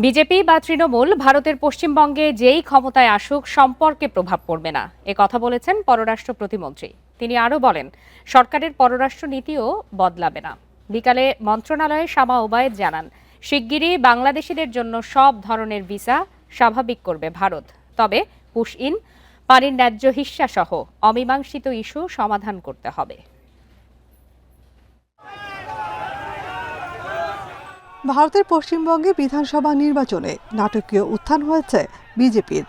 BJP বা তৃণমূল ভারতের পশ্চিমবঙ্গে যেই ক্ষমতায় আসুক সম্পর্কে প্রভাব পড়বে না, এ কথা বলেছেন পররাষ্ট্র প্রতিমন্ত্রী। তিনি আরও বলেন, সরকারের পররাষ্ট্র নীতিও বদলাবে না। বিকালে মন্ত্রণালয়ে শামা ওবায়েদ জানান, শিগগিরই বাংলাদেশিদের জন্য সব ধরনের ভিসা স্বাভাবিক করবে ভারত। তবে পুশ ইন, পানির ন্যায্য হিস্যা সহ অমীমাংসিত ইস্যু সমাধান করতে হবে। ভারতের পশ্চিমবঙ্গে বিধানসভা নির্বাচনে নাটকীয় উত্থান হয়েছে বিজেপির।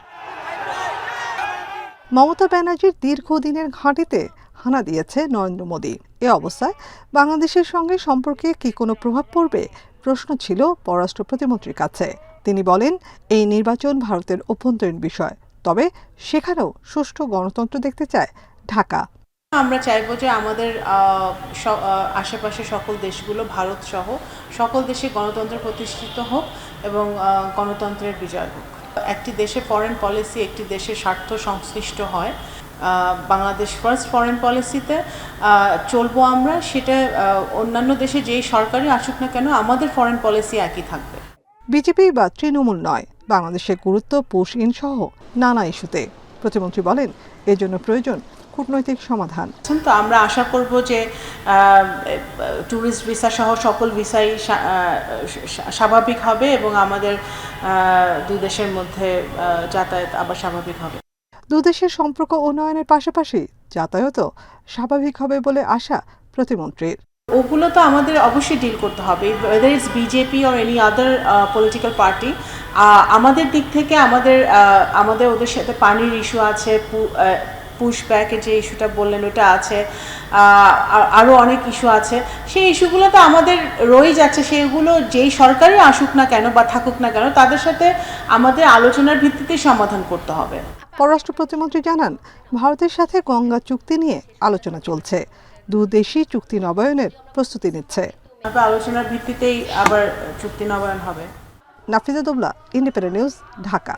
মমতা ব্যানার্জির দীর্ঘদিনের ঘাঁটিতে হানা দিয়েছে নরেন্দ্র মোদী। এ অবস্থায় বাংলাদেশের সঙ্গে সম্পর্কে কি কোনো প্রভাব পড়বে, প্রশ্ন ছিল পররাষ্ট্র প্রতিমন্ত্রীর কাছে। তিনি বলেন, এই নির্বাচন ভারতের অভ্যন্তরীণ বিষয়, তবে সেখানেও সুষ্ঠু গণতন্ত্র দেখতে চায় ঢাকা। আমরা চাইবো যে আমাদের আশেপাশে সকল দেশগুলো, ভারত সহ সকল দেশে গণতন্ত্র প্রতিষ্ঠিত হোক এবং গণতন্ত্রের বিজয় হোক। একটি দেশে ফরেন পলিসি একটি দেশের স্বার্থ সংশ্লিষ্ট হয়। বাংলাদেশ ফার্স্ট ফরেন পলিসিতে চলবো আমরা, সেটা অন্যান্য দেশে যেই সরকারই আসুক না কেন আমাদের ফরেন পলিসি একই থাকবে। বিজেপি বা তৃণমূল নয়, বাংলাদেশের গুরুত্ব পুশ ইন সহ নানা ইস্যুতে। প্রতিমন্ত্রী বলেন, এজন্য প্রয়োজন কূটনৈতিক সমাধান। তো আমরা আশা করব যে ট্যুরিস্ট ভিসা সহ সকল ভিসাই স্বাভাবিক হবে এবং আমাদের দুই দেশের মধ্যে যাতায়াত আবার স্বাভাবিক হবে। দুদেশের সম্পর্ক উন্নয়নের পাশাপাশি যাতায়াতও স্বাভাবিক হবে বলে আশা প্রতিমন্ত্রীর। ওগুলো তো আমাদের অবশ্যই ডিল করতে হবে, whether it's BJP or any other political party. আমাদের দিক থেকে আমাদের ওদের সাথে পানির ইস্যু আছে, পুশব্যাকের যে ইস্যুটা বললেন ওটা আছে, আরও অনেক ইস্যু আছে। সেই ইস্যুগুলো তো আমাদের রয়ে যাচ্ছে, সেগুলো যেই সরকারই আসুক না কেন বা থাকুক না কেন তাদের সাথে আমাদের আলোচনার ভিত্তিতেই সমাধান করতে হবে। পররাষ্ট্র প্রতিমন্ত্রী জানান, ভারতের সাথে গঙ্গা চুক্তি নিয়ে আলোচনা চলছে। দুদেশই চুক্তি নবায়নের প্রস্তুতি নিচ্ছে। আলোচনার ভিত্তিতেই আবার চুক্তি নবায়ন হবে। Nafiza Dobla, Independent News, Dhaka.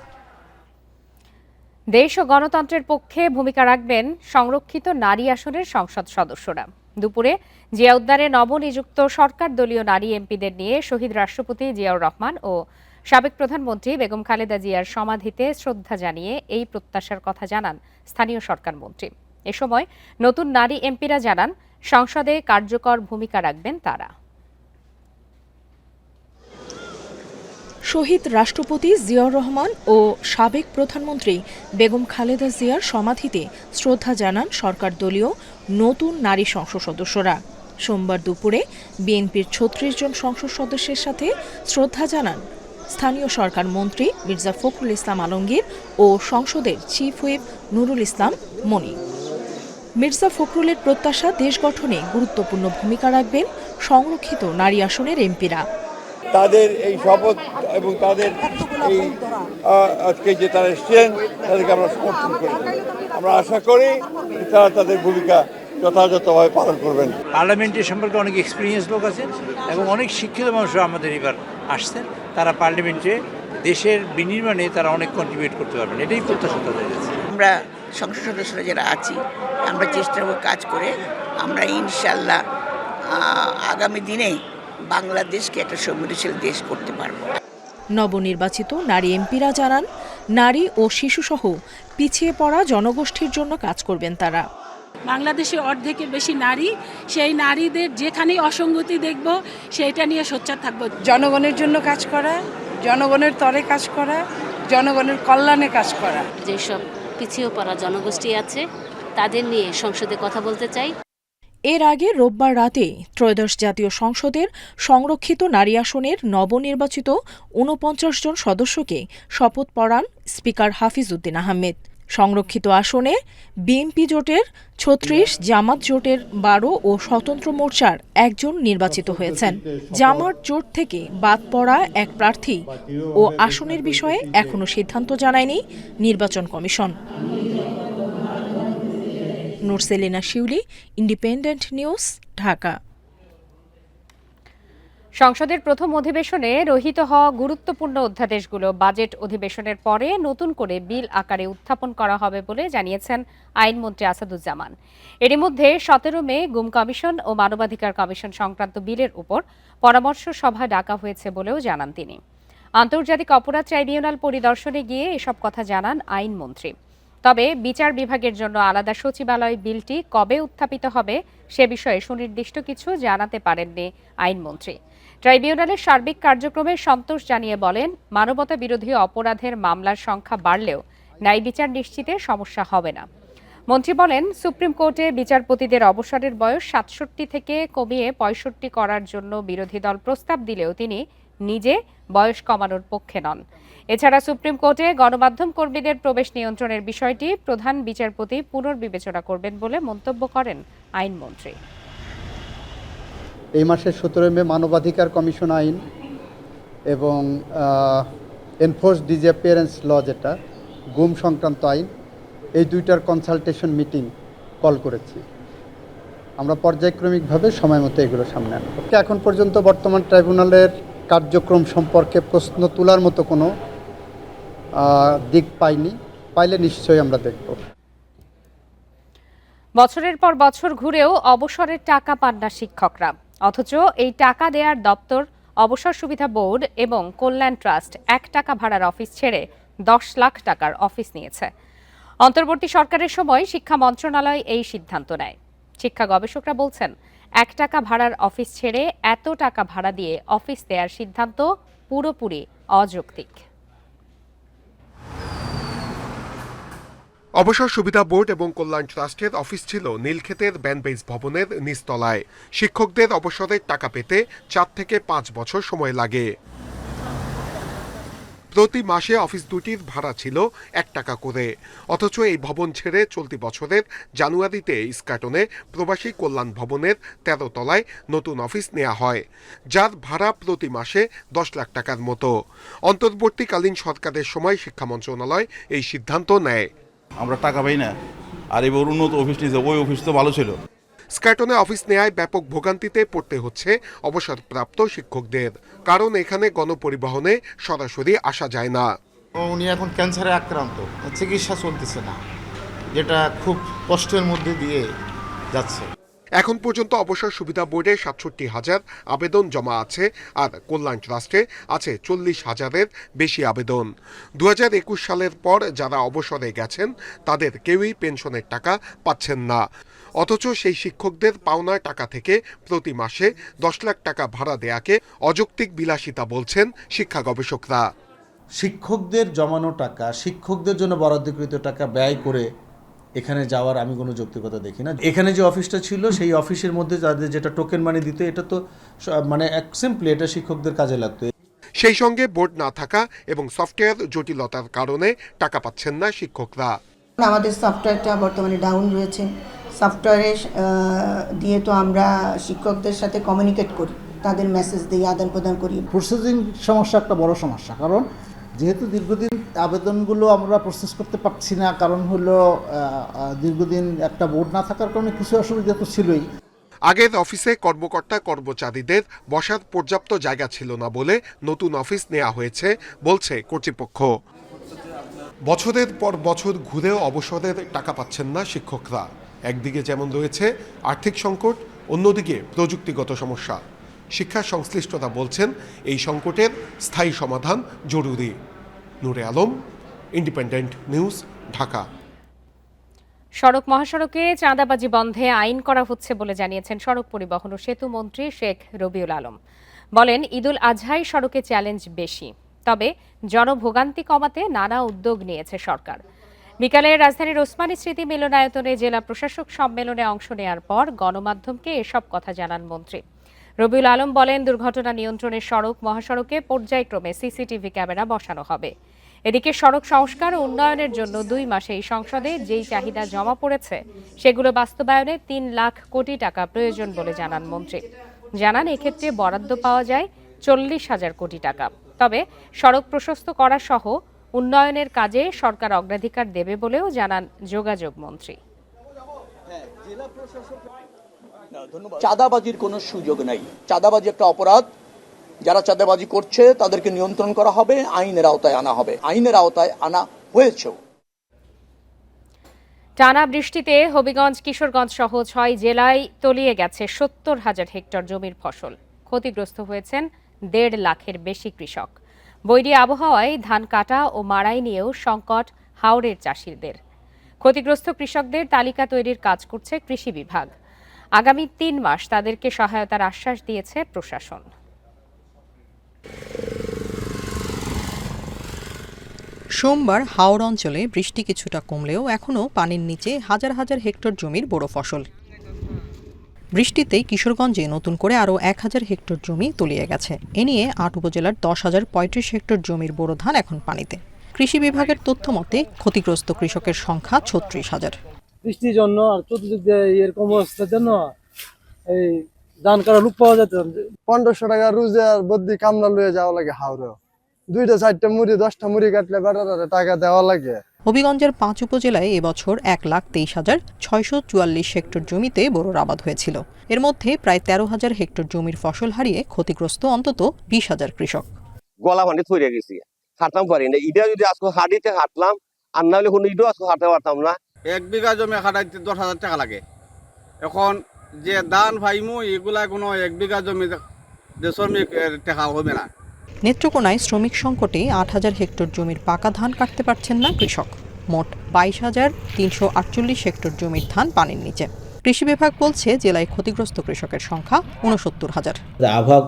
দেশ ও গণতন্ত্রের পক্ষে ভূমিকা রাখবেন সংরক্ষিত নারী আসনের সংসদ সদস্যরা। দুপুরে জিয়া উদ্যানে নবনিযুক্ত সরকার দলীয় নারী এমপিদের নিয়ে শহীদ রাষ্ট্রপতি জিয়াউর রহমান ও সাবেক প্রধানমন্ত্রী বেগম খালেদা জিয়ার সমাধিতে শ্রদ্ধা জানিয়ে এই প্রত্যাশার কথা জানান স্থানীয় সরকার মন্ত্রী। এ সময় নতুন নারী এমপিরা জানান, সংসদে কার্যকর ভূমিকা রাখবেন তারা। শহীদ রাষ্ট্রপতি জিয়াউর রহমান ও সাবেক প্রধানমন্ত্রী বেগম খালেদা জিয়ার সমাধিতে শ্রদ্ধা জানান সরকার দলীয় নতুন নারী সংসদ সদস্যরা। সোমবার দুপুরে বিএনপির ৩৬ জন সংসদ সদস্যের সাথে শ্রদ্ধা জানান স্থানীয় সরকার মন্ত্রী মির্জা ফখরুল ইসলাম আলমগীর ও সংসদের চিফ হুইপ নুরুল ইসলাম মনি। মির্জা ফখরুলের প্রত্যাশা, দেশ গঠনে গুরুত্বপূর্ণ ভূমিকা রাখবেন সংরক্ষিত নারী আসনের এমপিরা। তাদের এই শপথ এবং তাদের এই আজকে যে তারা এসছেন তাদেরকে আমরা সমর্থন করি। আমরা আশা করি তারা তাদের ভূমিকা যথাযথভাবে পালন করবেন। পার্লামেন্টের সম্পর্কে অনেক এক্সপিরিয়েন্স লোক আছেন এবং অনেক শিক্ষিত মানুষ আমাদের এবার আসছেন। তারা পার্লামেন্টে দেশের বিনির্মাণে তারা অনেক কন্ট্রিবিউট করতে পারবেন, এটাই প্রত্যাশা তাদের কাছে। আমরা সংসদ সদস্যরা যারা আছি আমরা চেষ্টা করব কাজ করে আমরা ইনশাল্লাহ আগামী দিনে বাংলাদেশকে একটা সমৃদ্ধশীল দেশ করতে পারব। নবনির্বাচিত নারী এমপিরা জানান, নারী ও শিশুসহ পিছিয়ে পড়া জনগোষ্ঠীর জন্য কাজ করবেন তারা। বাংলাদেশে অর্ধেকের বেশি নারী, সেই নারীদের যেখানেই অসঙ্গতি দেখব সেইটা নিয়ে সোচ্চার থাকবো। জনগণের জন্য কাজ করা, জনগণের তরে কাজ করা, জনগণের কল্যাণে কাজ করা। যেসব পিছিয়ে পড়া জনগোষ্ঠী আছে তাদের নিয়ে সংসদে কথা বলতে চাই। এর আগে রোববার রাতে ত্রয়োদশ জাতীয় সংসদের সংরক্ষিত নারী আসনের নবনির্বাচিত ৪৯ জন সদস্যকে শপথ পড়ান স্পিকার হাফিজ উদ্দিন আহমেদ। সংরক্ষিত আসনে বিএনপি জোটের ৩৬, জামাত জোটের ১২ ও স্বতন্ত্র মোর্চার ১ জন নির্বাচিত হয়েছেন। জামাত জোট থেকে বাদ পড়া এক প্রার্থী ও আসনের বিষয়ে এখনও সিদ্ধান্ত জানায়নি নির্বাচন কমিশন। নুরসেলিনা শিউলি, ইন্ডিপেন্ডেন্ট নিউজ, ঢাকা। সংসদের প্রথম অধিবেশনে রহিত হওয়া গুরুত্বপূর্ণ অধ্যাদেশগুলো বাজেট অধিবেশনের পরে নতুন করে বিল আকারে উত্থাপন করা হবে বলে জানিয়েছেন আইনমন্ত্রী আসাদুজ্জামান। এরই মধ্যে ১৭ মে গুম কমিশন ও মানবাধিকার কমিশন সংক্রান্ত বিলের উপর পরামর্শ সভা ডাকা হয়েছে বলেও জানান তিনি। আন্তর্জাতিক অপরাধ ট্রাইব্যুনাল পরিদর্শনে গিয়ে এসব কথা জানান আইনমন্ত্রী। তবে বিচার বিভাগের জন্য আলাদা সচিবালয় বিলটি কবে উত্থাপিত হবে সে বিষয়ে সুনির্দিষ্ট কিছু জানাতে পারেননি আইনমন্ত্রী। ট্রাইব্যুনালের সার্বিক কার্যক্রমে সন্তোষ জানিয়ে বলেন, মানবতা বিরোধী অপরাধের মামলার সংখ্যা বাড়লেও ন্যায় বিচার নিশ্চিতে সমস্যা হবে না। মন্ত্রী বলেন, সুপ্রিম কোর্টে বিচারপতিদের অবসরের বয়স ৬৭ থেকে কমিয়ে ৬৫ করার জন্য বিরোধী দল প্রস্তাব দিলেও তিনি নিজে বয়স কমানোর পক্ষে নন। এছাড়া সুপ্রিম কোর্টে গণমাধ্যম কর্মীদের প্রবেশ নিয়ন্ত্রণের বিষয়টি প্রধান বিচারপতি পুনর্বিবেচনা করবেন বলে মন্তব্য করেন আইনমন্ত্রী। এই মাসের ১৭ মে মানবাধিকার কমিশন আইন এবং এনফোর্স ডিসঅ্যাপিয়ারেন্স ল, যেটা গুম সংক্রান্ত আইন, এই দুইটার কনসালটেশন মিটিং কল করেছি। আমরা পর্যায়ক্রমিকভাবে সময় মতো এগুলো সামনে আনব। এখন পর্যন্ত বর্তমান ট্রাইব্যুনালের কার্যক্রম সম্পর্কে প্রশ্ন তোলার মতো কোনো দিক পাইনি। পাইলে নিশ্চয়ই আমরা দেখব। বছরের পর বছর ঘুরেও অবসরের টাকা পান না শিক্ষকরা, অথচ এই টাকা দেওয়ার দপ্তর অবসর সুবিধা বোর্ড এবং কল্যাণ ট্রাস্ট ১ টাকা ভাড়ার অফিস ছেড়ে ১০ লাখ টাকার অফিস নিয়েছে। অন্তর্বর্তী সরকারের সময় শিক্ষা মন্ত্রণালয় এই সিদ্ধান্ত নেয়। শিক্ষা গবেষকরা বলছেন, ১ টাকা ভাড়ার অফিস ছেড়ে এত টাকা ভাড়া দিয়ে অফিস দেওয়ার সিদ্ধান্ত পুরোপুরি অযৌক্তিক। অবসর সুবিধা বোর্ড এবং কল্যাণ ট্রাস্টের অফিস ছিল নীলক্ষেতের ব্যানবেইস ভবনের নিচতলায়। শিক্ষকদের অবসরের টাকা পেতে ৪ থেকে ৫ বছর সময় লাগে। প্রতি মাসে অফিস দুটির ভাড়া ছিল ১ টাকা করে, অথচ এই ভবন ছেড়ে চলতি বছরের জানুয়ারিতে ইস্কাটনে প্রবাসী কল্যাণ ভবনের ১৩ তলায় নতুন অফিস নেওয়া হয়, যার ভাড়া প্রতি মাসে ১০ লাখ টাকার মতো। অন্তর্বর্তীকালীন সরকারের সময় শিক্ষা মন্ত্রণালয় এই সিদ্ধান্ত নেয়। আমরা টাকা পাই না, আর এবার উন্নত অফিস নিয়েছে, ওই অফিস তো ভালো ছিল। স্কাটনে অফিস নেয়ায় ব্যাপক ভোগান্তিতে পড়তে হচ্ছে অবসরপ্রাপ্ত শিক্ষকদের, কারণ এখানে গণপরিবহনে সরাসরি আসা যায় না। উনি এখন ক্যান্সারে আক্রান্ত, চিকিৎসা চলতেছে না, যেটা খুব কষ্টের মধ্যে দিয়ে যাচ্ছে। এখন পর্যন্ত অবসর সুবিধা বোর্ডে ৬৭,০০০ আবেদন জমা আছে, আর কল্যাণ ট্রাস্টে আছে ৪০,০০০-এর বেশি আবেদন। ২০২১ সালের পর যারা অবসরে গেছেন তাদের কেউই পেনশনের টাকা পাচ্ছেন না, অথচ সেই শিক্ষকদের পাওনা টাকা থেকে প্রতি মাসে ১০ লাখ টাকা ভাড়া দেয়াকে অযৌক্তিক বিলাসিতা বলছেন শিক্ষা গবেষকরা। শিক্ষকদের জমানো টাকা, শিক্ষকদের জন্য বরাদ্দকৃত টাকা ব্যয় করে এখানে যাওয়ার আমি কোনো যৌক্তিকতা দেখি না। এখানে যে অফিসটা ছিল সেই অফিসের মধ্যে যাদের যেটা টোকেন মানি দিত, এটা তো মানে সিম্পলি এটা শিক্ষকদের কাজে লাগতো। সেই সঙ্গে বোর্ড না থাকা এবং সফটওয়্যার জটিলতার কারণে টাকা পাচ্ছেন না শিক্ষকরা। আমাদের সফটওয়্যারটা বর্তমানে ডাউন রয়েছে। সফটওয়্যারে দিয়ে তো আমরা শিক্ষকদের সাথে কমিউনিকেট করি, তাদের মেসেজ দিয়ে আদান প্রদান করি। প্রসেসিং সমস্যা একটা বড় সমস্যা, কারণ যেহেতু দীর্ঘদিন আবেদনগুলো আমরা প্রসেস করতে পারছি না, কারণ হলো দীর্ঘদিন একটা বোর্ড না থাকার কারণে কিছু অসুবিধা তো ছিলই। আগের অফিসে কর্মকর্তা কর্মচারীদের বসার পর্যাপ্ত জায়গা ছিল না বলে নতুন অফিস নেওয়া হয়েছে বলছে কর্তৃপক্ষ। বছরের পর বছর ঘুরেও অবসরের টাকা পাচ্ছেন না শিক্ষকরা। একদিকে যেমন রয়েছে আর্থিক সংকট, অন্যদিকে প্রযুক্তিগত সমস্যা। শিক্ষা সংশ্লিষ্টরা বলছেন এই সংকটের স্থায়ী সমাধান জরুরি। নূরে আলম, ইন্ডিপেন্ডেন্ট নিউজ, ঢাকা। সড়ক মহাসড়কে চাঁদাবাজি বন্ধে আইন করা হচ্ছে বলে জানিয়েছেন সড়ক পরিবহন ও সেতু মন্ত্রী শেখ রবিউল আলম। বলেন, ঈদুল আজহায় সড়কে চ্যালেঞ্জ বেশি, তবে জনভোগান্তি কমাতে নানা উদ্যোগ নিয়েছে সরকার। বিকালে রাজধানীর ওসমানী স্মৃতি মিলনায়তনে জেলা প্রশাসক সম্মেলনে অংশ নেওয়ার পর গণমাধ্যমকে এসব কথা জানান মন্ত্রী। রবিউল আলম বলেন, দুর্ঘটনা নিয়ন্ত্রণে সড়ক মহাসড়কে পর্যায়ক্রমে সিসিটিভি ক্যামেরা বসানো হবে। এদিকে সড়ক সংস্কার ও উন্নয়নের জন্য ২ মাসে এই সংসদে যেই চাহিদা জমা পড়েছে সেগুলো বাস্তবায়নে ৩ লাখ কোটি টাকা প্রয়োজন বলে জানান মন্ত্রী। জানান, এক্ষেত্রে বরাদ্দ পাওয়া যায় ৪০,০০০ কোটি টাকা। তবে সড়ক প্রশস্ত করা সহ উন্নয়নের কাজে সরকার অগ্রাধিকার দেবে বলেও জানান যোগাযোগ মন্ত্রী। চাঁদাবাজির কোনো সুযোগ নাই। চাঁদাবাজি একটা অপরাধ। যারা চাঁদাবাজি করছে তাদেরকে নিয়ন্ত্রণ করা হবে, আইনের আওতায় আনা হবে। আইনের আওতায় আনা হয়েছেও। টানা বৃষ্টিতে হবিগঞ্জ, কিশোরগঞ্জ সহ ৬ জেলায় তলিয়ে গেছে ৭০,০০০ হেক্টর জমির ফসল। ক্ষতিগ্রস্ত হয়েছেন ১.৫ লাখের বেশি কৃষক। বৈরী আবহাওয়ায় ধান কাটা ও মাড়াই নিয়েও সংকট হাওরের চাষিদের। ক্ষতিগ্রস্ত কৃষকদের তালিকা তৈরির কাজ করছে কৃষি বিভাগ। আগামী ৩ মাস তাদেরকে সহায়তার আশ্বাস দিয়েছে প্রশাসন। সোমবার হাওড় অঞ্চলে বৃষ্টি কিছুটা কমলেও এখনও পানির নিচে হাজার হাজার হেক্টর জমির বোরো ফসল। বৃষ্টিতে কিশোরগঞ্জে নতুন করে আরও ১,০০০ হেক্টর জমি তলিয়ে গেছে। এ নিয়ে ৮ উপজেলার ১০,০৩৫ হেক্টর জমির বোরো ধান এখন পানিতে। কৃষি বিভাগের তথ্য মতে ক্ষতিগ্রস্ত কৃষকের সংখ্যা ৩৬,০০০। বৃষ্টির জন্য আর চতুর্দিক দিয়ে এরকম অবস্থার জন্য এই ধান কাটা লোক পাওয়া যেত ১৫০০ টাকা রোজে আর বদ্যি কামলা লয়ে যাওয়া লাগে হাওড়ে। ২টা ৪টা মুড়ি 10টা মুড়ি কাটলে বেটারে টাকা দেওয়া লাগে। হবিগঞ্জের ৫ উপজেলায় এবছর ১,২৩,৬৪৪ হেক্টর জমিতে বোরোর আবাদ হয়েছিল। এর মধ্যে প্রায় ১৩,০০০ হেক্টর জমির ফসল হারিয়ে ক্ষতিগ্রস্ত অন্তত ২০,০০০ কৃষক। গলা ভান্ডি থইরে গেছি, হাঁটতাম পারি না। ইটা যদি আজকে হাঁটিতে হাঁটলাম, আর না হলে কোনো ইটাও আজকে হাঁটতে পারতাম না। ১ বিঘা জমি হাঁটাইতে ১০,০০০ টাকা লাগে। এখন যে ধান ভাইমু এগুলা কোনো ১ বিঘা জমি শ্রমিক টাকা হবে না। নেত্রকোনায় শ্রমিক সংকটে ৮,০০০ হেক্টর জমির পাকা ধান কাটতে পারছেন না কৃষক। মোট ২২,৩৪৮ হেক্টর জমির ধান পানির নিচে। কৃষি বিভাগ বলছে জেলায় ক্ষতিগ্রস্ত কৃষকের সংখ্যা ৬৯,০০০। আবহাওয়া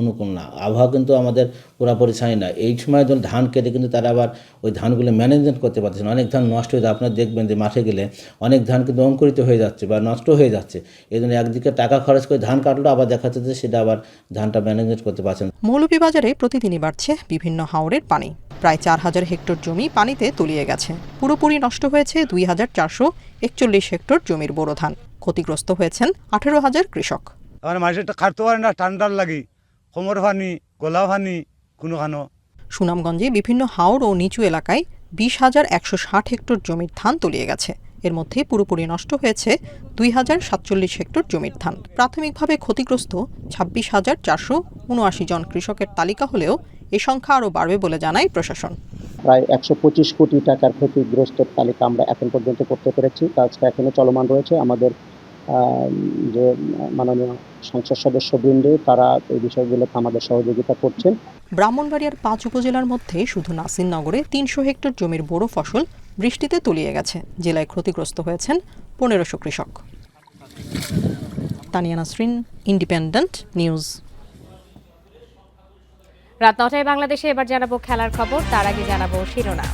অনুকূল না, আবহাওয়া কিন্তু আমাদের পুরোপুরি ছাই না। এই সময় যখন ধান কেটে কিন্তু তারা আবার ওই ধানগুলো ম্যানেজমেন্ট করতে পারছে না। অনেক ধান নষ্ট হয়ে যায়। আপনারা দেখবেন যে মাঠে গেলে অনেক ধান কিন্তু অঙ্কুরিত হয়ে যাচ্ছে বা নষ্ট হয়ে যাচ্ছে। এই জন্য একদিকে টাকা খরচ করে ধান কাটলো, আবার দেখা যাচ্ছে যে সেটা আবার ধানটা ম্যানেজমেন্ট করতে পারছে না। মৌলভীবাজারে প্রতিদিনই বাড়ছে বিভিন্ন হাওরের পানি। প্রায় ৪,০০০ হেক্টর জমি পানিতে তলিয়ে গেছে। পুরোপুরি নষ্ট হয়েছে ২,৪৪১ হেক্টর জমির বোরো ধান। ক্ষতিগ্রস্ত হয়েছেন ১৮,০০০ কৃষক। মানুষের খাটতে পারে না, ঠান্ডার লাগি, কোমর ভানি, গলা ভানি কোনো খানো। সুনামগঞ্জে বিভিন্ন হাওর ও নিচু এলাকায় ২০,১৬০ হেক্টর জমির ধান তলিয়ে গেছে। এর মধ্যে পুরোপুরি নষ্ট হয়েছে ২,০৪৭ হেক্টর জমির ধান। প্রাথমিকভাবে ক্ষতিগ্রস্ত ২৬,৪৭৯ জন কৃষকের তালিকা হলেও এ সংখ্যা আরও বাড়বে বলে জানায় প্রশাসন। প্রায় ১২৫ কোটি টাকার ক্ষতিগ্রস্ত তালিকা আমরা এখন পর্যন্ত করতে পেরেছি। কাজটা এখনো চলমান রয়েছে। আমাদের যে মাননীয় সংসদ সদস্যবৃন্দ তারা এই বিষয়গুলোতে আমাদের সহযোগিতা করছেন। ব্রাহ্মণবাড়িয়ার ৫ উপজেলার মধ্যে শুধু নাসিরনগরে ৩০০ হেক্টর জমির বোরো ফসল বৃষ্টিতে তলিয়ে গেছে। জেলায় ক্ষতিগ্রস্ত হয়েছেন ১৫০০ কৃষক। Tania Nasrin, independent news. রাত ৯টায় বাংলাদেশে এবার জানাবো খেলার খবর। তার আগে জানাবো শিরোনাম।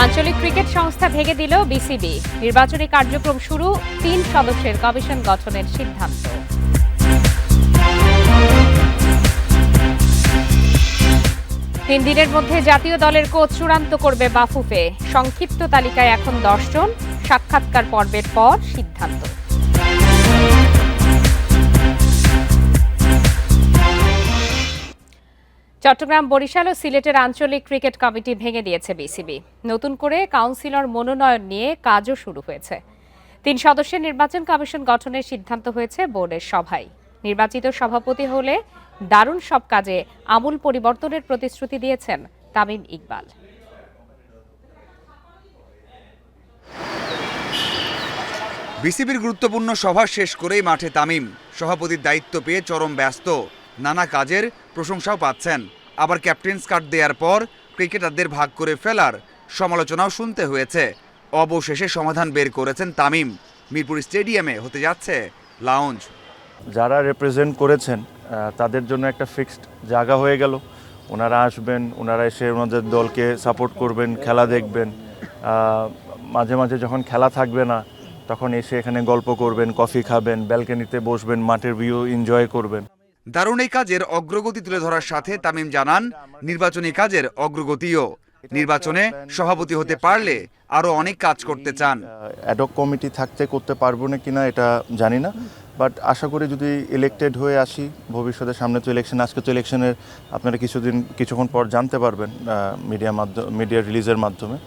আঞ্চলিক ক্রিকেট সংস্থা ভেঙে দিল বিসিবি। নির্বাচনী কার্যক্রম শুরু, ৩ সদস্যের কমিশন গঠনের সিদ্ধান্ত। ৩ দিনের মধ্যে জাতীয় দলের কোচ চূড়ান্ত করবে বাফুফে। সংক্ষিপ্ত তালিকায় এখন ১০ জন। সাক্ষাৎকার পর্বের পর সিদ্ধান্ত। চট্টগ্রাম, বরিশাল ও সিলেটের আঞ্চলিক ক্রিকেট কমিটি ভেঙে দিয়েছে বিসিবি। নতুন করে কাউন্সিলর মনোনয়ন নিয়ে কাজও শুরু হয়েছে। ৩ সদস্যের নির্বাচন কমিশন গঠনের সিদ্ধান্ত হয়েছে বোর্ডের সভায়। নির্বাচিত সভাপতি হলে দারুণ সব কাজে আমূল পরিবর্তনের প্রতিশ্রুতি দিয়েছেন তামিম ইকবাল। বিসিবির গুরুত্বপূর্ণ সভা শেষ করেই মাঠে তামিম। সভাপতির দায়িত্ব পেয়ে চরম ব্যস্ত, নানা কাজের প্রশংসাও পাচ্ছেন। আবার ক্যাপ্টেন্স কার্ড দেওয়ার পর ক্রিকেটারদের ভাগ করে ফেলার সমালোচনাও শুনতে হয়েছে। অবশেষে সমাধান বের করেছেন তামিম। মিরপুর স্টেডিয়ামে হতে যাচ্ছে লাউঞ্জ। যারা রিপ্রেজেন্ট করেছেন তাদের জন্য একটা ফিক্সড জায়গা হয়ে গেল। ওনারা আসবেন, ওনারা এসে ওনাদের দলকে সাপোর্ট করবেন, খেলা দেখবেন। মাঝে মাঝে যখন খেলা থাকবে না তখন এসে এখানে গল্প করবেন, কফি খাবেন, ব্যালকনিতে বসবেন, মাঠের ভিউ এনজয় করবেন। দারুণ এই কাজের অগ্রগতি তুলে ধরার সাথে তামিম জানান নির্বাচনী কাজের অগ্রগতিও। নির্বাচনে সভাপতি হতে পারলে আরও অনেক কাজ করতে চান। অ্যাডক কমিটি থাকতে করতে পারবো না কিনা এটা জানি না, বাট আশা করি যদি ইলেক্টেড হয়ে আসি ভবিষ্যতে, সামনে তো ইলেকশন, আজকে তো ইলেকশনের আপনারা কিছুক্ষণ পর জানতে পারবেন মিডিয়া রিলিজের মাধ্যমে।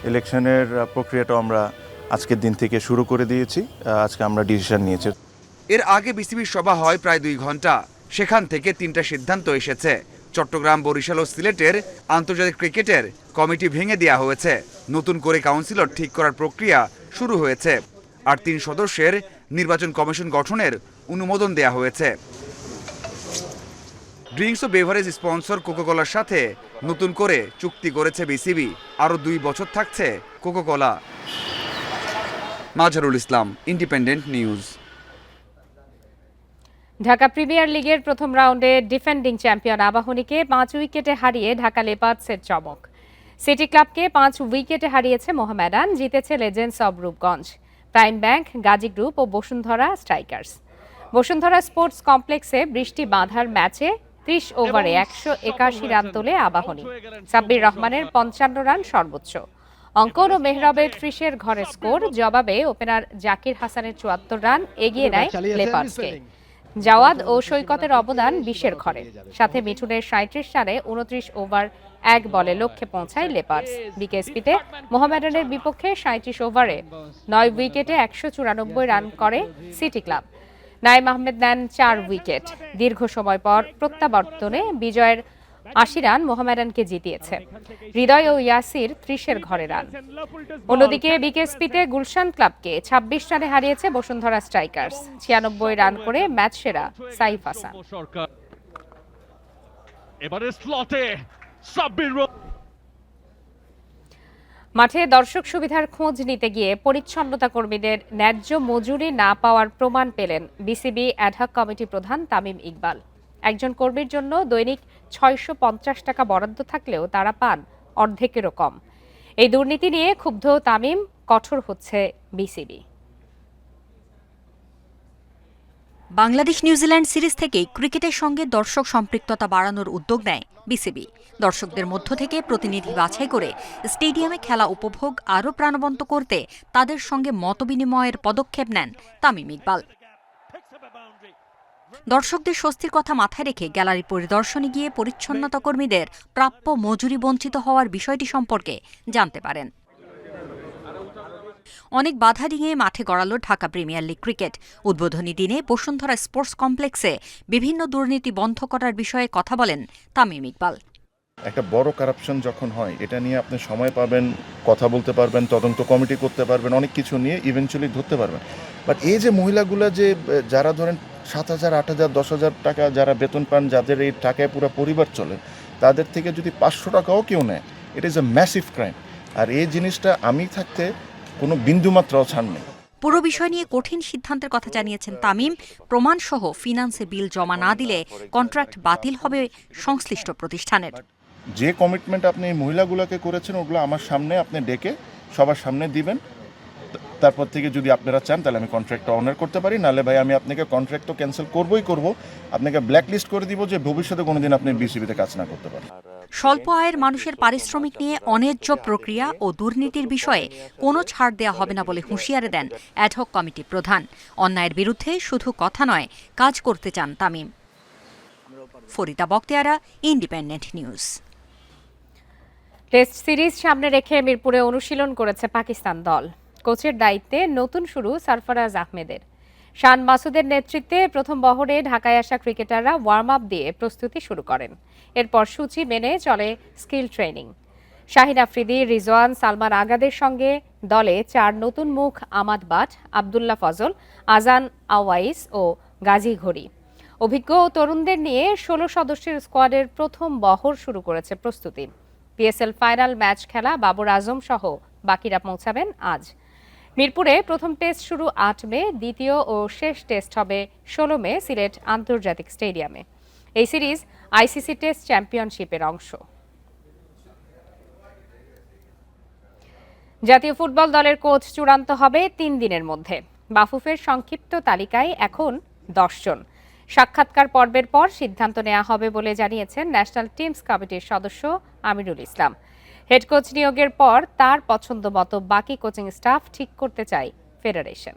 ইলেকশনের প্রক্রিয়াটাও আমরা আজকের দিন থেকে শুরু করে দিয়েছি। আজকে আমরা ডিসিশন নিয়েছি। এর আগে বিসিবির সভা হয় প্রায় 2 ঘন্টা। সেখান থেকে 3টা সিদ্ধান্ত এসেছে। চট্টগ্রাম, বরিশাল ও সিলেটের আন্তর্জাতিক ক্রিকেটের কমিটি ভেঙে দেওয়া হয়েছে। নতুন করে কাউন্সিলর ঠিক করার প্রক্রিয়া শুরু হয়েছে। আর 3 সদস্যের নির্বাচন কমিশন গঠনের অনুমোদন দেওয়া হয়েছে। ড্রিঙ্কস ও বেভারেজ স্পন্সর কোকাকোলার সাথে নতুন করে চুক্তি করেছে বিসিবি। আরও 2 বছর থাকছে Coca Cola. Mazharul Islam, independent News. Dhaka premier লিগের প্রথম রাউন্ডে ডিফেন্ডিং চ্যাম্পিয়ন আবাহনীকে 5 উইকেটে হারিয়ে ঢাকা লেপার্ডসের চমক। সিটি ক্লাবকে 5 উইকেটে হারিয়েছে মোহামেডান, জিতেছে legends of Rupganj, prime bank, Gazi group ও বসুন্ধরা স্ট্রাইকার্স। বসুন্ধরা স্পোর্টস কমপ্লেক্সে বৃষ্টি বাঁধার ম্যাচে 30 ওভারে 181 রান তোলে আবাহনী। সাব্বির রহমানের 55 রান সর্বোচ্চ। অঙ্কন ও মেহরাবের 30-এর ঘরে স্কোর, জবাবে ওপেনার জাকির হাসানের 74 রান এগিয়ে নেয় লেপার্ডসকে। জাওয়াদ ও সৈকতের অবদান 20-এর ঘরে, সাথে মিঠুনের 37 রানে 29 ওভার 1 বলে লক্ষ্যে পৌঁছায় লেপার্ডস। বিকেএসপিতে মোহামেডানের বিপক্ষে 37 ওভারে 9 উইকেটে 194 রান করে সিটি ক্লাব। নাইম আহমেদ নেন 4 উইকেট। দীর্ঘ সময় পর প্রত্যাবর্তনে বিজয়ের 80 রান মোহামেডানকে জিতিয়েছে। হৃদয় ও ইয়াসির 30-এর ঘরে রান। অন্যদিকে বিকেএসপিতে গুলশান ক্লাবকে 26 রানে হারিয়েছে বসুন্ধরা স্ট্রাইকার্স। 96 রান করে ম্যাচ সেরা সাইফ হাসান। মাঠে দর্শক সুবিধার খোঁজ নিতে গিয়ে পরিচ্ছন্নতা কর্মীদের ন্যায্য মজুরি না পাওয়ার প্রমাণ পেলেন বিসিবি অ্যাডহক কমিটি প্রধান তামিম ইকবাল। একজন কর্মীর জন্য দৈনিক 650 টাকা বরাদ্দ থাকলেও তারা পান অর্ধেকেরও কম। এই দুর্নীতি নিয়ে ক্ষুব্ধ তামিম, কঠোর হচ্ছে বিসিবি। বাংলাদেশ নিউজিল্যান্ড সিরিজ থেকেই ক্রিকেটের সঙ্গে দর্শক সম্পৃক্ততা বাড়ানোর উদ্যোগ নেয় বিসিবি। দর্শকদের মধ্য থেকে প্রতিনিধি বাছাই করে স্টেডিয়ামে খেলা উপভোগ আরও প্রাণবন্ত করতে তাদের সঙ্গে মতবিনিময়ের পদক্ষেপ নেন তামিম ইকবাল। দর্শকদের স্বস্তির কথা মাথায় রেখে গ্যালারি পরিদর্শনে গিয়ে পরিচ্ছন্নতা কর্মীদের প্রাপ্য মজুরি বঞ্চিত হওয়ার বিষয়টি সম্পর্কে জানতে পারেন। অনেক বাধা ডিঙিয়ে মাঠে গড়ালো ঢাকা প্রিমিয়ার লিগ ক্রিকেট। উদ্বোধনী দিনে বসুন্ধরা স্পোর্টস কমপ্লেক্সে বিভিন্ন দুর্নীতি বন্ধ করার বিষয়ে কথা বলেন তামিম ইকবাল। একটা বড় কারাপশন যখন হয়, এটা নিয়ে আপনি সময় পাবেন, কথা বলতে পারবেন, তদন্ত কমিটি করতে পারবেন, অনেক কিছু নিয়ে ইভেনচুয়ালি ধরতে পারবেন। বাট এই যে মহিলাগুলো যে যারা ধরেন 7,000, 8,000, 10,000 টাকা যারা বেতন পান, যাদের এই টাকায় পুরো পরিবার চলে, তাদের থেকে যদি 500 টাকাও কেউ নেয়, it is a massive crime. আর এই জিনিসটা আমি থাকতে কোনো বিন্দুমাত্রাও ছাড় নেই। পুরো বিষয় নিয়ে কঠিন সিদ্ধান্তের কথা জানিয়েছেন তামিম। প্রমাণসহ ফিনান্সে বিল জমা না দিলে কন্ট্রাক্ট বাতিল হবে সংশ্লিষ্ট প্রতিষ্ঠানের। যে কমিটমেন্ট আপনি এই মহিলাগুলোকে করেছেন, ওগুলো আমার সামনে আপনি ডেকে সবার সামনে দিবেন। তারপর থেকে যদি আপনারা চান তাহলে আমি কন্ট্রাক্টটা অনার করতে পারি, নাহলে ভাই আমি আপনাকে কন্ট্রাক্ট তো ক্যান্সেল করবই করব, আপনাকে ব্ল্যাকলিস্ট করে দিব যে ভবিষ্যতে কোনোদিন আপনি বিসিবিতে কাজ না করতে পারেন। স্বল্প আয়ের মানুষের পারিশ্রমিক নিয়ে অন্যায্য প্রক্রিয়া ও দুর্নীতির বিষয়ে কোনো ছাড় দেওয়া হবে না বলে হুঁশিয়ারি দেন অ্যাডহক কমিটি প্রধান। অন্যায়ের বিরুদ্ধে শুধু কথা নয়, কাজ করতে চান Tamim. Farida Bakhtiara, Independent News. Test series সামনে রেখে মিরপুরে অনুশীলন করেছে পাকিস্তান দল। কোচের দায়িত্বে নতুন শুরু সরফরাজ আহমেদের। শান মাসুদের নেতৃত্বে প্রথম বহরে ঢাকায় আসা ক্রিকেটাররা ওয়ার্ম আপ দিয়ে প্রস্তুতি শুরু করেন। এরপর সূচি মেনে চলে স্কিল ট্রেনিং। শাহিন আফ্রিদি, রিজওয়ান, সালমান আগাদের সঙ্গে দলে 4 নতুন মুখ আমাদ বাট, আবদুল্লাহ ফজল, আজান আওয়াইস ও গাজী ঘড়ি। অভিজ্ঞ ও তরুণদের নিয়ে 16 সদস্যের স্কোয়াডের প্রথম বহর শুরু করেছে প্রস্তুতি। পিএসএল ফাইনাল ম্যাচ খেলা বাবর আজম সহ বাকিরা পৌঁছাবেন আজ। মিরপুরে প্রথম টেস্ট শুরু 8 মে, দ্বিতীয় ও শেষ টেস্ট হবে 16 মে সিলেট আন্তর্জাতিক স্টেডিয়ামে। এই সিরিজ আইসিসি টেস্ট চ্যাম্পিয়নশিপের অংশ। জাতীয় ফুটবল দলের কোচ চূড়ান্ত হবে 3 দিনের মধ্যে। বাফুফের সংক্ষিপ্ত তালিকায় এখন 10 জন। সাক্ষাৎকার পর্বের পর সিদ্ধান্ত নেওয়া হবে বলে জানিয়েছেন ন্যাশনাল টিমস কমিটির সদস্য আমিরুল ইসলাম। হেড কোচ নিয়োগের পর তার পছন্দ মতো বাকি কোচিং স্টাফ ঠিক করতে চায় ফেডারেশন।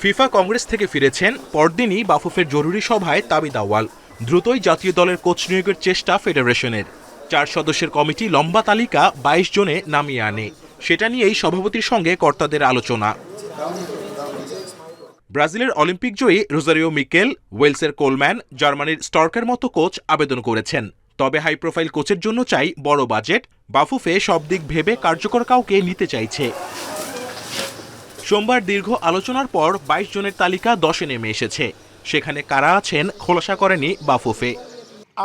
ফিফা কংগ্রেস থেকে ফিরেছেন, পরদিনই বাফুফের জরুরি সভায় তাবিদ আউয়াল। দ্রুতই জাতীয় দলের কোচ নিয়োগের চেষ্টা ফেডারেশনের। 4 সদস্যের কমিটি লম্বা তালিকা 22 জনে নামিয়ে আনে। সেটা নিয়েই সভাপতির সঙ্গে কর্তাদের আলোচনা। ব্রাজিলের অলিম্পিক জয়ী রোজারিও মিকেল, ওয়েলসের কোলম্যান, জার্মানির স্টর্কের মতো কোচ আবেদন করেছেন। তবে হাই প্রোফাইল কোচের জন্য চাই বড় বাজেট। বাফুফে সব দিক ভেবে কার্যকর কাউকে নিতে চাইছে। সোমবার দীর্ঘ আলোচনার পর 22 জনের তালিকা 10-এ নেমে এসেছে। সেখানে কারা আছেন খোলাসা করেনি বাফুফে।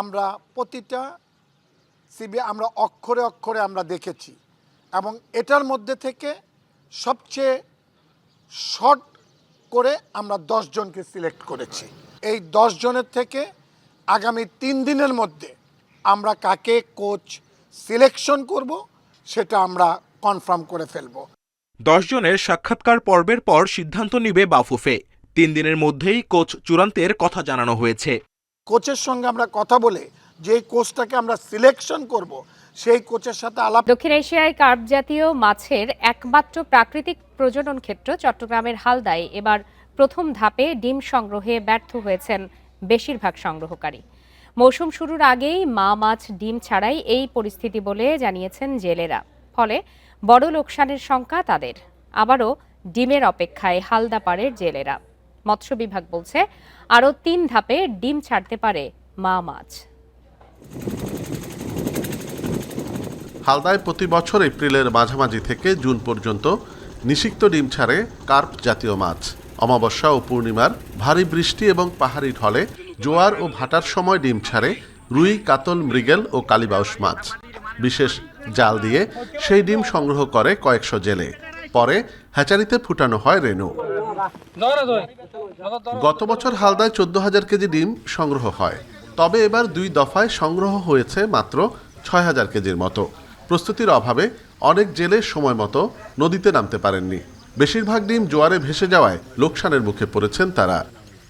আমরা প্রতিটা সিবি আমরা অক্ষরে অক্ষরে আমরা দেখেছি এবং এটার মধ্যে থেকে সবচেয়ে শর্ট করে আমরা 10 জনকে সিলেক্ট করেছি। এই 10 জনের থেকে আগামী 3 দিনের মধ্যে আমরা কাকে কোচ সিলেকশন করব সেটা আমরা কনফার্ম করে ফেলব। 10 জনের সাক্ষাৎকার পর্বের পর সিদ্ধান্ত নিবে বাফুফে। 3 দিনের মধ্যেই কোচ চূড়ান্তের কথা জানানো হয়েছে। কোচের সঙ্গে আমরা কথা বলে যে কোচটাকে আমরা সিলেকশন করব সেই কোচের সাথে আলাপ। দক্ষিণ এশিয়ায় কার্প জাতীয় মাছের একমাত্র প্রাকৃতিক প্রজনন ক্ষেত্র চট্টগ্রামের হালদায় এবার প্রথম ধাপে ডিম সংগ্রহে ব্যর্থ হয়েছেন বেশিরভাগ সংগ্রহকারী। মৌসুম শুরুর আগেই মা মাছ ডিম ছাড়াই এই পরিস্থিতি বলে জানিয়েছেন জেলেরা। ফলে বড় লোকসানের শঙ্কা তাদের। আবারও ডিমের অপেক্ষায় হালদাপাড়ের জেলেরা। মৎস্য বিভাগ বলছে আরও 3 ধাপে ডিম ছাড়তে পারে মা মাছ। হালদায় প্রতি বছর এপ্রিলের মাঝামাঝি থেকে জুন পর্যন্ত নিষিক্ত ডিম ছাড়ে কার্প জাতীয় মাছ। অমাবস্যা ও পূর্ণিমার ভারী বৃষ্টি এবং পাহাড়ি ঢলে জোয়ার ও ভাটার সময় ডিম ছাড়ে রুই, কাতল, মৃগেল ও কালীবাউস মাছ। বিশেষ জাল দিয়ে সেই ডিম সংগ্রহ করে কয়েকশো জেলে। পরে হ্যাচারিতে ফুটানো হয় রেনু। গত বছর হালদায় 14,000 কেজি ডিম সংগ্রহ হয়। তবে এবার 2 দফায় সংগ্রহ হয়েছে মাত্র 6,000 কেজির মতো। প্রস্তুতির অভাবে অনেক জেলে সময় মতো নদীতে নামতে পারেননি। বেশিরভাগ ডিম জোয়ারে ভেসে যাওয়ায় লোকসানের মুখে পড়েছেন তারা।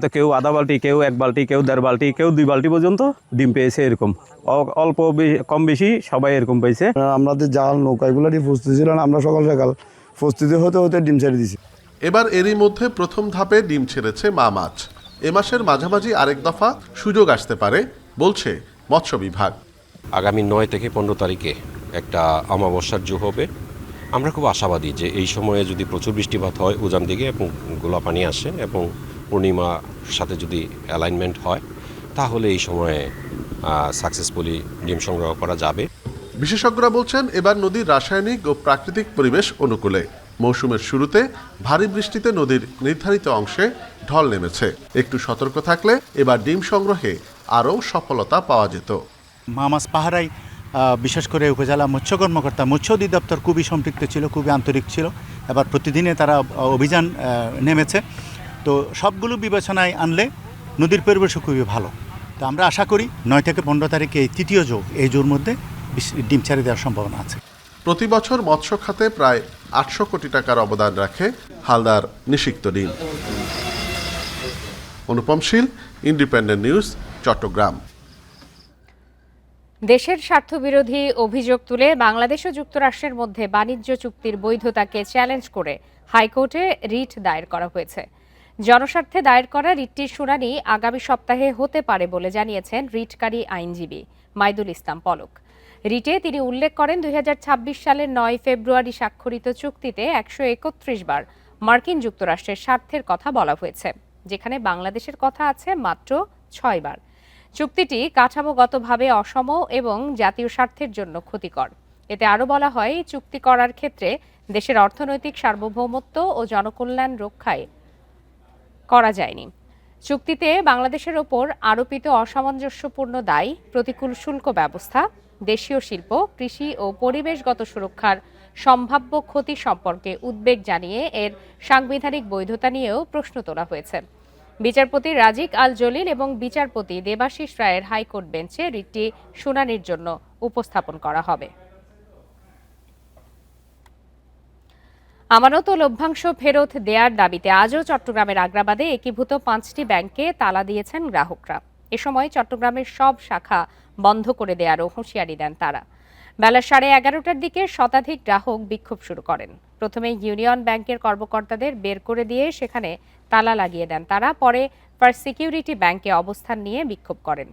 তো কেউ আধা বালতি, কেউ 1 বালতি, কেউ 1.5 বালতি, কেউ 2 বালতি পর্যন্ত ডিম পেয়েছে। এরকম অল্প কম বেশি সবাই এরকম পেয়েছে। আমাদের জাল নৌকা এগুলো দিয়ে প্রস্তুতি ছিলেন, আমরা সকাল সকাল প্রস্তুতি হতে হতে ডিম ছেড়ে দিছি। এবার এরই মধ্যে প্রথম ধাপে ডিম ছেড়েছে মা মাছ। এ মাসের মাঝামাঝি আরেক দফা সুযোগ আসতে পারে বলছে মৎস্য বিভাগ। আগামী 9 থেকে 15 তারিখে একটা অমাবস্যার যোগ হবে। আমরা খুব আশাবাদী যে এই সময়ে যদি প্রচুর বৃষ্টিপাত হয় উজান দিকে এবং গোলা পানি আসে এবং পূর্ণিমার সাথে যদি অ্যালাইনমেন্ট হয় তাহলে এই সময়ে সাকসেসফুলি ডিম সংগ্রহ করা যাবে। বিশেষজ্ঞরা বলছেন এবার নদীর রাসায়নিক ও প্রাকৃতিক পরিবেশ অনুকূলে। মৌসুমের শুরুতে ভারী বৃষ্টিতে নদীর নির্ধারিত অংশে ঢল নেমেছে। একটু সতর্ক থাকলে এবার ডিম সংগ্রহে আরও সফলতা পাওয়া যেত। মা মাছ পাহারায় বিশেষ করে উপজেলা মৎস্য কর্মকর্তা মৎস্য অধিদপ্তর খুবই সম্পৃক্ত ছিল, খুবই আন্তরিক ছিল। এবার প্রতিদিনে তারা অভিযান নেমেছে। তো সবগুলো বিবেচনায় আনলে নদীর পরিবেশও খুবই ভালো। তো আমরা আশা করি 9 থেকে 15 তারিখে এই তৃতীয় যোগ, এই জোর মধ্যে ডিম ছেড়ে দেওয়ার সম্ভাবনা আছে। প্রতি বছর মৎস্য খাতে প্রায় 800 কোটি টাকার অবদান রাখে হালদার নিষিক্ত ডিম। অনুপম শীল, ইন্ডিপেন্ডেন্ট নিউজ, চট্টগ্রাম। দেশের স্বার্থবিরোধী অভিযোগ তুলে বাংলাদেশ ও যুক্তরাষ্ট্রের মধ্যে বাণিজ্য চুক্তির বৈধতাকে চ্যালেঞ্জ করে হাইকোর্টে রিট দায়ের করা হয়েছে। জনস্বার্থে দায়ের করা রিটটির শুনানি আগামী সপ্তাহে হতে পারে বলে জানিয়েছেন রিটকারী আইনজীবী মাইদুল ইসলাম পলক। রিটে তিনি উল্লেখ করেন 2026 সালের 9 ফেব্রুয়ারি স্বাক্ষরিত চুক্তিতে 131 বার মার্কিন যুক্তরাষ্ট্রের স্বার্থের কথা বলা হয়েছে, যেখানে বাংলাদেশের কথা আছে মাত্র 6 বার। চুক্তিটি কাঠামোগতভাবে অসম এবং জাতীয় স্বার্থের জন্য ক্ষতিকর। এতে আরও বলা হয়, চুক্তি করার ক্ষেত্রে দেশের অর্থনৈতিক সার্বভৌমত্ব ও জনকল্যাণ রক্ষায় করা যায়নি। চুক্তিতে বাংলাদেশের ওপর আরোপিত অসামঞ্জস্যপূর্ণ দায়, প্রতিকূল শুল্ক ব্যবস্থা, দেশীয় শিল্প, কৃষি ও পরিবেশগত সুরক্ষার সম্ভাব্য ক্ষতি সম্পর্কে উদ্বেগ জানিয়ে এর সাংবিধানিক বৈধতা নিয়েও প্রশ্ন তোলা হয়েছে। বিচারপতি রাজিক আল জলিল এবং বিচারপতি দেবাশিস রায়ের হাইকোর্ট বেঞ্চে রিটটি শুনানির জন্য উপস্থাপন করা হবে। আমানত ও লভ্যাংশ ফেরত দেওয়ার দাবিতে আজও চট্টগ্রামের আগ্রাবাদে একীভূত 5টি ব্যাংকে তালা দিয়েছেন গ্রাহকরা। এ সময় চট্টগ্রামের সব শাখা বন্ধ করে দেওয়ারও হুঁশিয়ারি দেন তারা। বেলা 11:30টার দিকে শতাধিক গ্রাহক বিক্ষোভ শুরু করেন। প্রথমে ইউনিয়ন ব্যাংকের কর্মকর্তাদের বের করে দিয়ে সেখানে তালা লাগিয়ে দেন তারা। পরে ফার্স্ট সিকিউরিটি ব্যাংকে অবস্থান নিয়ে বিক্ষোভ করেন।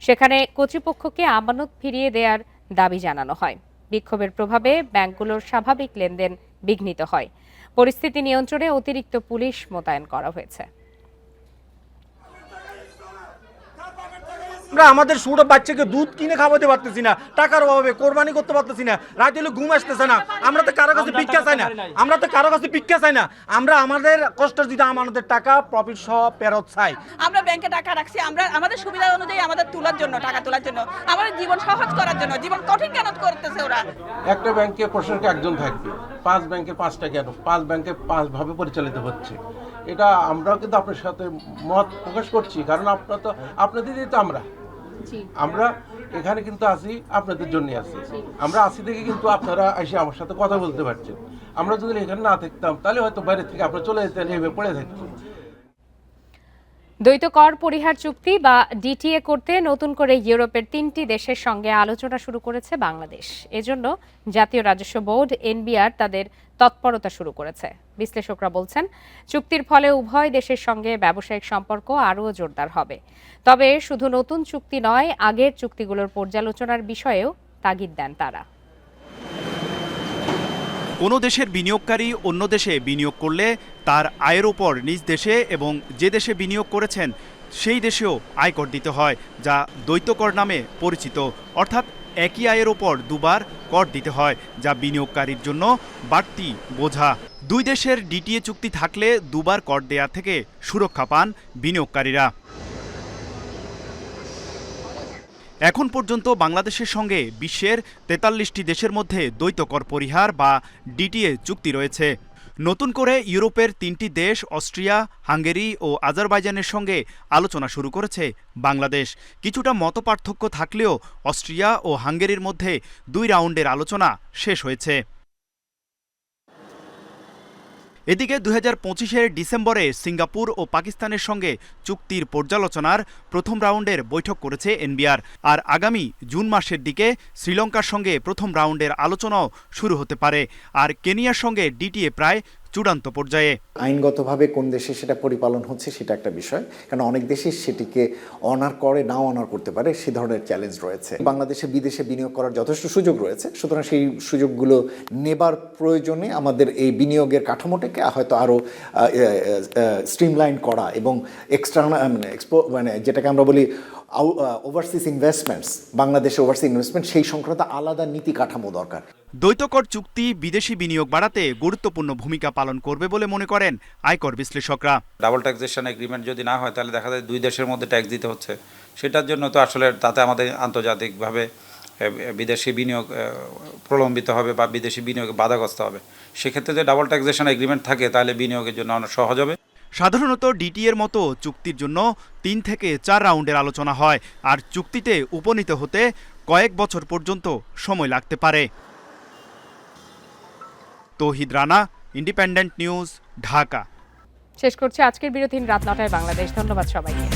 সেখানে কর্তৃপক্ষকে আমানত ফিরিয়ে দেওয়ার দাবি জানানো হয়। বিক্ষোভের প্রভাবে ব্যাংকগুলোর স্বাভাবিক লেনদেন বিঘ্নিত হয়। পরিস্থিতি নিয়ন্ত্রণে অতিরিক্ত পুলিশ মোতায়েন করা হয়েছে। আমরা আমাদের ছোট বাচ্চাকে দুধ কিনে খাওয়াতে পারতেছি না, টাকার অভাবে কোরবানি করতে পারতেছি না, রাতে হলে ঘুম আসতেছে না। আমরা তো কারো কাছে ভিক্ষা চাই না, আমরা আমাদের কষ্ট যদি আমাদের টাকা প্রফিট সহ ফেরত চাই। আমরা ব্যাংকে টাকা রাখছি, আমরা আমাদের সুবিধা অনুযায়ী আমাদের তোলার জন্য, টাকা তোলার জন্য, আমাদের জীবন সহজ করার জন্য। জীবন কঠিন কেন করতেছে ওরা? একটা ব্যাংকে প্রশাসক একজন থাকবে, 5 ব্যাংকে 5টা কেন, 5 ব্যাংকে 5 ভাবে পরিচালিত হচ্ছে। এটা আমরাও কিন্তু আপনার সাথে মত প্রকাশ করছি, কারণ আপনাদেরই তো আমরা এখানে কিন্তু আছি আপনাদের জন্য আছি। আমরা আছি থেকে কিন্তু আপনারা এসে আমার সাথে কথা বলতে পারছেন। আমরা যদি এখানে না থাকতাম তাহলে হয়তো বাইরে থেকে আপনারা চলে যেতেন, এইভাবে পড়ে থাকতেন। দ্বৈত কর পরিহার চুক্তি বা ডিটিএ করতে নতুন করে ইউরোপের 3টি দেশের সঙ্গে আলোচনা শুরু করেছে বাংলাদেশ। এজন্য জাতীয় রাজস্ব বোর্ড এনবিআর তাদের তৎপরতা শুরু করেছে। বিশ্লেষকরা বলছেন, চুক্তির ফলে উভয় দেশের সঙ্গে ব্যবসায়িক সম্পর্ক আরও জোরদার হবে। তবে শুধু নতুন চুক্তি নয়, আগের চুক্তিগুলোর পর্যালোচনার বিষয়েও তাগিদ দেন তারা। কোনো দেশের বিনিয়োগকারী অন্য দেশে বিনিয়োগ করলে তার আয়ের ওপর নিজ দেশে এবং যে দেশে বিনিয়োগ করেছেন সেই দেশেও আয়কর দিতে হয়, যা দ্বৈত কর নামে পরিচিত। অর্থাৎ একই আয়ের ওপর দুবার কর দিতে হয়, যা বিনিয়োগকারীর জন্য বাড়তি বোঝা। দুই দেশের ডিটিএ চুক্তি থাকলে দুবার কর দেয়া থেকে সুরক্ষা পান বিনিয়োগকারীরা। এখন পর্যন্ত বাংলাদেশের সঙ্গে বিশ্বের 43টি দেশের মধ্যে দ্বৈত কর পরিহার বা ডিটিএ চুক্তি রয়েছে। নতুন করে ইউরোপের 3টি দেশ অস্ট্রিয়া, হাঙ্গেরি ও আজারবাইজানের সঙ্গে আলোচনা শুরু করেছে বাংলাদেশ। কিছুটা মতপার্থক্য থাকলেও অস্ট্রিয়া ও হাঙ্গেরির মধ্যে 2 রাউন্ডের আলোচনা শেষ হয়েছে। এদিকে 2025-এর ডিসেম্বরে সিঙ্গাপুর ও পাকিস্তানের সঙ্গে চুক্তির পর্যালোচনার প্রথম রাউন্ডের বৈঠক করেছে এনবিআর। আর আগামী জুন মাসের দিকে শ্রীলঙ্কার সঙ্গে প্রথম রাউন্ডের আলোচনাও শুরু হতে পারে। আর কেনিয়ার সঙ্গে ডিটিএ প্রায় চূড়ান্ত পর্যায়ে। আইনগতভাবে কোন দেশে সেটা পরিপালন হচ্ছে সেটা একটা বিষয়, কারণ অনেক দেশই সেটিকে অনার করে, নাও অনার করতে পারে, সে ধরনের চ্যালেঞ্জ রয়েছে। বাংলাদেশে বিদেশে বিনিয়োগ করার যথেষ্ট সুযোগ রয়েছে, সুতরাং সেই সুযোগগুলো নেবার প্রয়োজনে আমাদের এই বিনিয়োগের কাঠামোটাকে হয়তো আরও স্ট্রিমলাইন করা এবং মানে যেটাকে আমরা বলি ওভারসিজ ইনভেস্টমেন্টস, বাংলাদেশে ওভারসিজ ইনভেস্টমেন্ট, সেই সংক্রান্ত আলাদা নীতি কাঠামো দরকার। দ্বৈত কর চুক্তি বিদেশি বিনিয়োগ বাড়াতে গুরুত্বপূর্ণ ভূমিকা পালন করবে বলে মনে করেন আয়কর বিশ্লেষকরা। ডাবল ট্যাক্সেশন এগ্রিমেন্ট যদি না হয় তাহলে দেখা যায় দুই দেশের মধ্যে ট্যাক্স দিতে হচ্ছে, সেটার জন্য তো আসলে তাতে আমাদের আন্তর্জাতিকভাবে বিদেশি বিনিয়োগ প্রলম্বিত হবে বা বিদেশি বিনিয়োগে বাধাগ্রস্ত হবে। সেক্ষেত্রে যদি ডাবল ট্যাক্সেশন এগ্রিমেন্ট থাকে তাহলে বিনিয়োগের জন্য অনেক সহজ হবে। সাধারণত ডিটিএর মতো চুক্তির জন্য 3 থেকে 4 রাউন্ডের আলোচনা হয়, আর চুক্তিতে উপনীত হতে কয়েক বছর পর্যন্ত সময় লাগতে পারে। তৌহিদ রানা, ইন্ডিপেন্ডেন্ট নিউজ, ঢাকা। শেষ করছি আজকের বিরতির রাত 9টায় বাংলাদেশ। ধন্যবাদ সবাইকে।